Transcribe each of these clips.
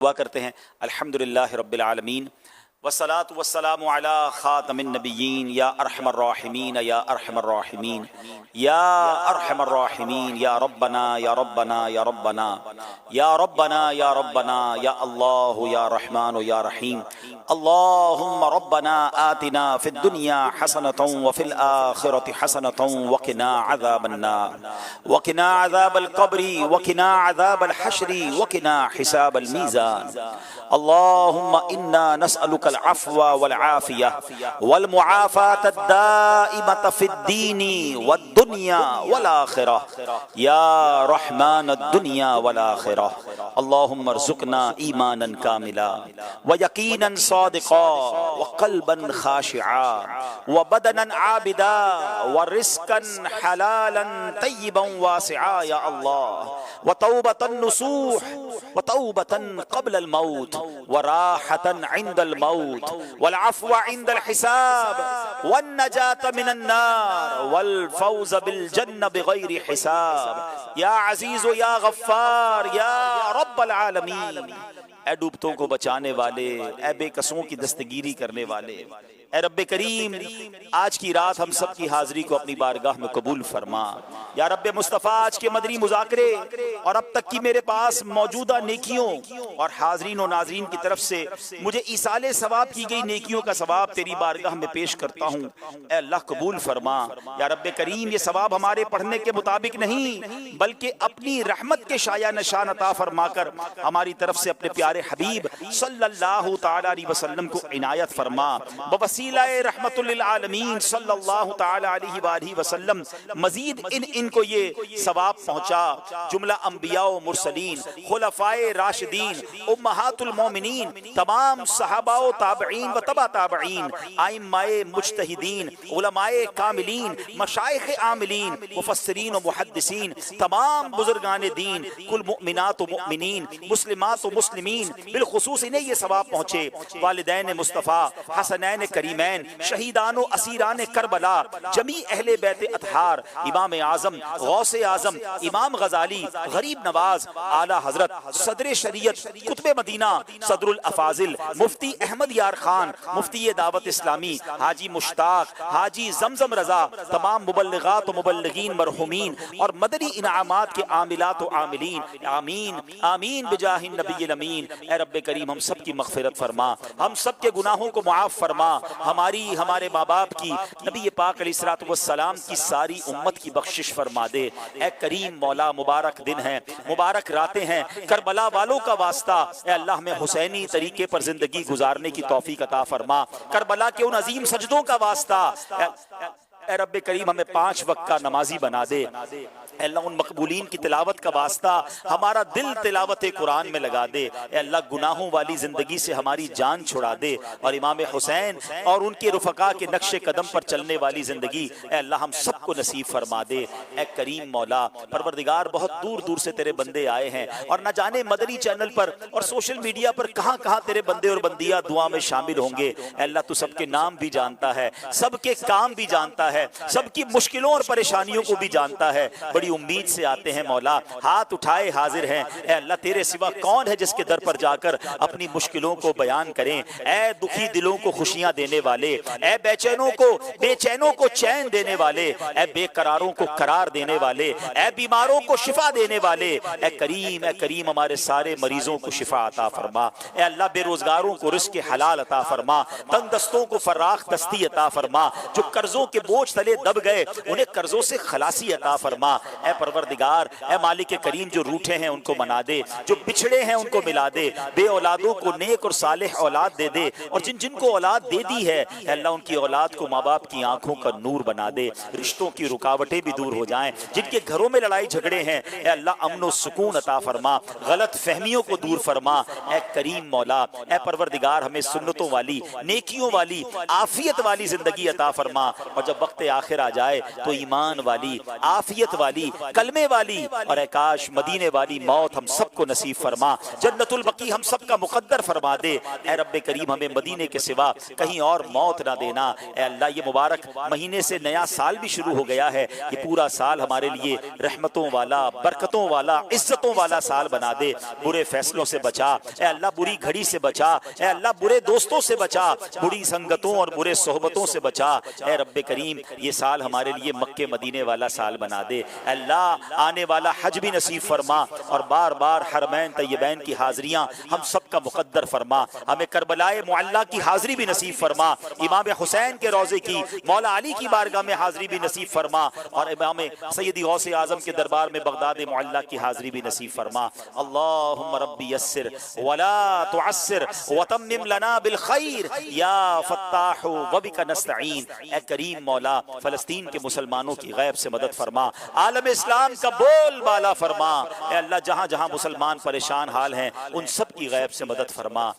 دعا کرتے ہیں الحمدللہ رب العالمین والصلاة والسلام علی خاتم النبیین یا ارحم الراحمین یا ارحم الراحمین یا ارحم الراحمین یا ربنا یا ربنا یا ربنا یا ربنا یا ربنا یا اللہ یا رحمان یا رحیم اللہم ربنا آتنا فی الدنیا حسنة وفی الآخرة حسنة وقنا عذاب النار وقنا عذاب القبر وقنا عذاب الحشر وقنا حساب الميزان اللهم إنا نسألك العفو والعافية والمعافاة الدائمة في الدين والدنيا والآخرة يا رحمن الدنيا والآخرة اللهم ارزقنا إيمانا كاملا ويقينا صادقا وقلبا خاشعا وبدنا عابدا ورزقا حلالا طيبا واسعا يا الله وتوبة نصوح وتوبة قبل الموت وراحة عند الموت والعفو عند الحساب والنجاة من النار والفوز بالجنة بغير حساب يا عزيز يا غفار يا رب العالمين اے ڈوبتوں کو بچانے والے، اے بے کسوں کی دستگیری کرنے والے، اے رب کریم آج کی رات ہم سب کی حاضری کو اپنی بارگاہ میں قبول فرما۔ یا رب مصطفیٰ آج کے مدنی مذاکرے اور اب تک کی میرے پاس موجودہ نیکیوں اور حاضرین و ناظرین کی طرف سے مجھے ایصال ثواب کی گئی نیکیوں کا ثواب تیری بارگاہ میں پیش کرتا ہوں، اے اللہ قبول فرما۔ یا رب کریم یہ ثواب ہمارے پڑھنے کے مطابق نہیں بلکہ اپنی رحمت کے شایع نشان عطا فرما کر ہماری طرف سے اپنے پیارے حبیب صلی اللہ تعالی علیہ وسلم کو عنایت فرما۔ بوسیلہ رحمت للعالمین صلی اللہ تعالی علیہ وآلہ وسلم مزید ان کو یہ ثواب پہنچا۔ جملہ انبیاء و مرسلین، خلفائے راشدین، امہات المومنین، تمام صحابہ و تابعین و تبع تابعین، ائمہ مجتہدین، علماء کاملین، مشائخ عاملین، مفسرین و محدثین، تمام بزرگان دین، کل مؤمنات و مؤمنین، مسلمات و مسلمین، بالخصوص انہیں یہ ثواب پہنچے۔ والدین مصطفیٰ، حسنین کریمین، شہیدان و اسیران کربلا، جمیع اہل بیت اطہار، امام اعظم، غوث اعظم، امام غزالی، غریب نواز، اعلیٰ حضرت صدر شریعت، قطب مدینہ، صدر الافاضل، مفتی احمد یار خان، مفتی دعوت اسلامی، حاجی مشتاق، حاجی زمزم رضا، تمام مبلغات و مبلغین مرحومین اور مدنی انعامات کے عاملات و عاملین، آمین آمین بجاہ النبی الامین۔ اے رب کریم ہم سب کی مغفرت فرما، ہم سب کے گناہوں کو معاف فرما، ہماری، ہمارے ماں باپ کی، نبی پاک علیہ الصلوۃ والسلام کی ساری امت کی بخشش فرما دے۔ اے کریم مولا مبارک دن ہیں، مبارک راتیں ہیں، کربلا والوں کا واسطہ اے اللہ ہمیں حسینی طریقے پر زندگی گزارنے کی توفیق عطا فرما۔ کربلا کے ان عظیم سجدوں کا واسطہ اے رب کریم ہمیں 5 وقت کا نمازی بنا دے۔ اے اللہ ان مقبولین کی تلاوت کا واسطہ ہمارا دل تلاوت قرآن میں لگا دے۔ اے اللہ گناہوں والی زندگی سے ہماری جان چھڑا دے اور امام حسین اور ان کے رفقا کے نقش قدم پر چلنے والی زندگی اے اللہ ہم سب کو نصیب فرما دے۔ اے کریم مولا پروردگار بہت دور دور سے تیرے بندے آئے ہیں اور نہ جانے مدنی چینل پر اور سوشل میڈیا پر کہاں کہاں تیرے بندے اور بندیاں دعا میں شامل ہوں گے۔ اے اللہ تو سب کے نام بھی جانتا ہے، سب کے کام بھی جانتا ہے، سب کی مشکلوں اور پریشانیوں کو بھی جانتا ہے۔ بڑی امید سے آتے ہیں مولا، ہاتھ اٹھائے حاضر ہیں۔ اے اللہ تیرے سوا کون ہے جس کے در پر جا کر اپنی مشکلوں کو بیان کریں۔ اے دکھی دلوں کو خوشیاں دینے والے، اے بے چینوں کو چین دینے والے، اے بے قراروں کو قرار دینے والے، اے بیماروں کو شفا دینے والے، اے کریم ہمارے سارے مریضوں کو شفا عطا فرما۔ اے اللہ بے روزگاروں کو رزق حلال عطا فرما، تنگ دستوں کو فراخ دستی عطا فرما، جو قرضوں کے بوجھ تلے دب گئے انہیں قرضوں سے خلاصی عطا فرما۔ اے پروردگار، اے مالک کریم جو روٹھے ہیں ان کو منا دے، جو بچھڑے ہیں ان کو ملا دے، بے اولادوں کو نیک اور صالح اولاد دے دے، اور جن کو اولاد دے دی ہے اے اللہ ان کی اولاد کو ماں باپ کی آنکھوں کا نور بنا دے، رشتوں کی رکاوٹیں بھی دور ہو جائیں، جن کے گھروں میں لڑائی جھگڑے ہیں اے اللہ امن و سکون عطا فرما، غلط فہمیوں کو دور فرما۔ اے کریم مولا، اے پروردگار ہمیں سنتوں والی، نیکیوں والی، عافیت والی زندگی عطا فرما، اور جب وقت آخر آ جائے تو ایمان والی، عافیت والی، والی کلمے والی اور اے کاش مدینے والی موت ہم سب کو نصیب فرما، جنت البقیع ہم سب کا مقدر فرما دے۔ اے رب کریم ہمیں مدینے کے سوا کہیں اور موت نہ دینا۔ اے اللہ یہ مبارک مہینے سے نیا سال بھی شروع ہو گیا ہے، یہ پورا سال ہمارے لیے رحمتوں والا، برکتوں والا، عزتوں والا سال بنا دے۔ برے فیصلوں سے بچا اے اللہ، بری گھڑی سے بچا اے اللہ، برے دوستوں سے بچا، بری سنگتوں اور برے صحبتوں سے بچا۔ اے رب کریم یہ سال ہمارے لیے مکے مدینے والا سال بنا دے۔ اے اللہ آنے والا حج بھی نصیب فرما اور بار بار حرمین طیبین کی حاضریاں ہم سب کا مقدر فرما۔ ہمیں کربلائے معلیٰ کی حاضری بھی نصیب فرما، امام حسین کے روضے کی، مولا علی کی بارگاہ میں حاضری بھی نصیب فرما، اور امام سیدی غوث اعظم کے دربار میں بغداد معلیٰ کی حاضری بھی نصیب فرما۔ اللہم رب یسر ولا تعسر وتمم لنا بالخیر یا فتاح وبک نستعین۔ اے کریم مولا فلسطین کے مسلمانوں کی غیب سے مدد فرما، عالم اسلام کا بول بالا فرما۔ اے اللہ جہاں جہاں مسلمان پریشان حال ہیں ان سب کی غیب سے مدد فرما۔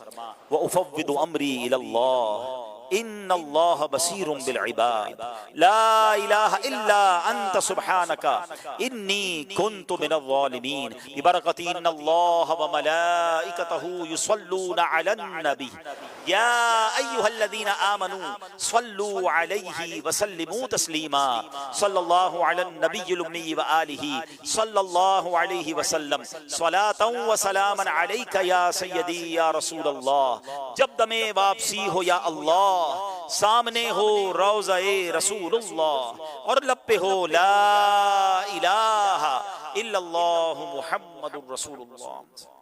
وَأُفَوِّضُ أَمْرِي إِلَى اللَّهِ ان اللہ بصیر بالعباد لا الہ الا انت سبحانک انی کنت من الظالمین ببرکت ان اللہ وملائکتہ یصلون علی النبی یا ایہا الذین آمنوا صلوا علیہ وسلموا تسلیما صلی اللہ علی النبی الامی وآلہ صلی اللہ علیہ وسلم صلاۃ وسلاما علیک یا سیدی یا رسول اللہ۔ جب دم واپسی ہو یا اللہ، سامنے ہو روضہ رسول اللہ، اور لب پہ ہو لا الہ الا اللہ محمد رسول اللہ۔